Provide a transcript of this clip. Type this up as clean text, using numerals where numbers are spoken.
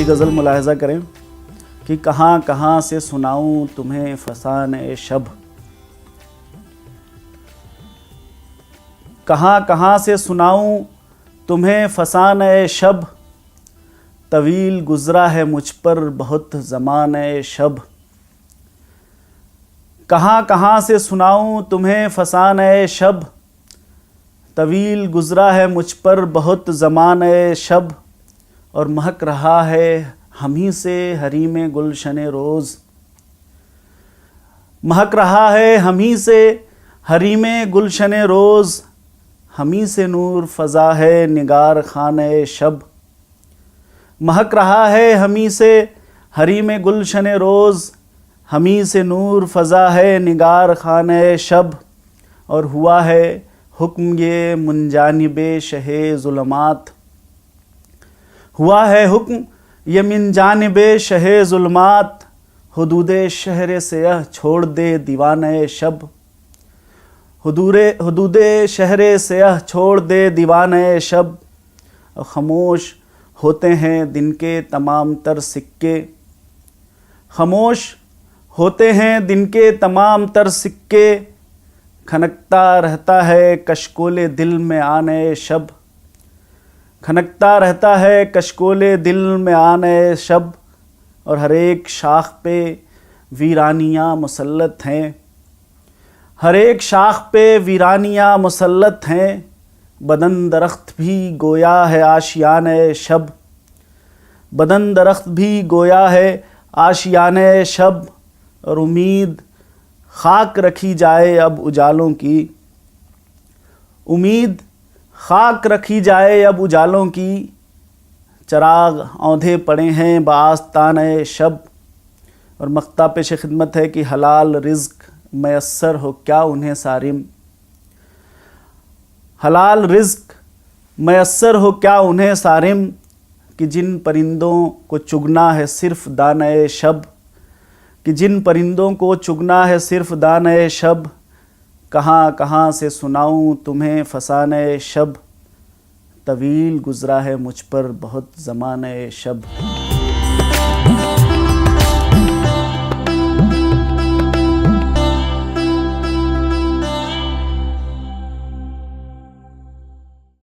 गज़ल मुलाहिज़ा करें कि कहाँ कहाँ से सुनाऊँ तुम्हें फसाने शब, कहाँ कहाँ से सुनाऊँ तुम्हें फसाने शब, तवील गुज़रा है मुझ पर बहुत ज़माने शब। कहाँ कहाँ से सुनाऊँ तुम्हें फसाने शब, तवील गुज़रा है मुझ पर बहुत ज़माने शब। और महक रहा है हमी से हरीमे गुलशन रोज़, महक रहा है हमी से हरीमे गुलशन रोज़, हमी से नूर फ़ज़ा है निगार खाने शब। महक रहा है हमी से हरीमे गुलशन रोज़, हमी से नूर फ़ज़ा है निगार खाने शब। और हुआ है हुक्म ये मुंजानिबे शहे ज़ुल्मात, हुआ है हुक्म ये मिन जानिबे शहे ज़ुल्मात, हुदूदे शहर से यह छोड़ दे दीवाने शब। हुदूदे शहर से यह छोड़ दे दीवाने शब। खामोश होते हैं दिन के तमाम तर सिक्के, खामोश होते हैं दिन के तमाम तर सिक्के, खनकता रहता है कशकोले दिल में आने शब, खनकता रहता है कशकोले दिल में आने शब। और हर एक शाख पे वीरानियाँ मुसल्लत हैं, हर एक शाख पे वीरानियाँ मुसल्लत हैं, बदन दरख्त भी गोया है आशियाने शब, बदन दरख्त भी गोया है आशियाने शब। और उम्मीद खाक रखी जाए अब उजालों की, उम्मीद खाक रखी जाए अब उजालों की, चराग औंधे पड़े हैं बास्ताने शब। और मख्ता पेश खिदमत है कि हलाल रिज़्क मैसर हो क्या उन्हें सारिम, हलाल रिज़्क मैसर हो क्या उन्हें सारिम, कि जिन परिंदों को चुगना है सिर्फ़ दाने शब, कि जिन परिंदों को चुगना है सिर्फ़ दाने शब। कहाँ कहाँ से सुनाऊँ तुम्हें फसाने शब, तवील गुज़रा है मुझ पर बहुत ज़माने शब।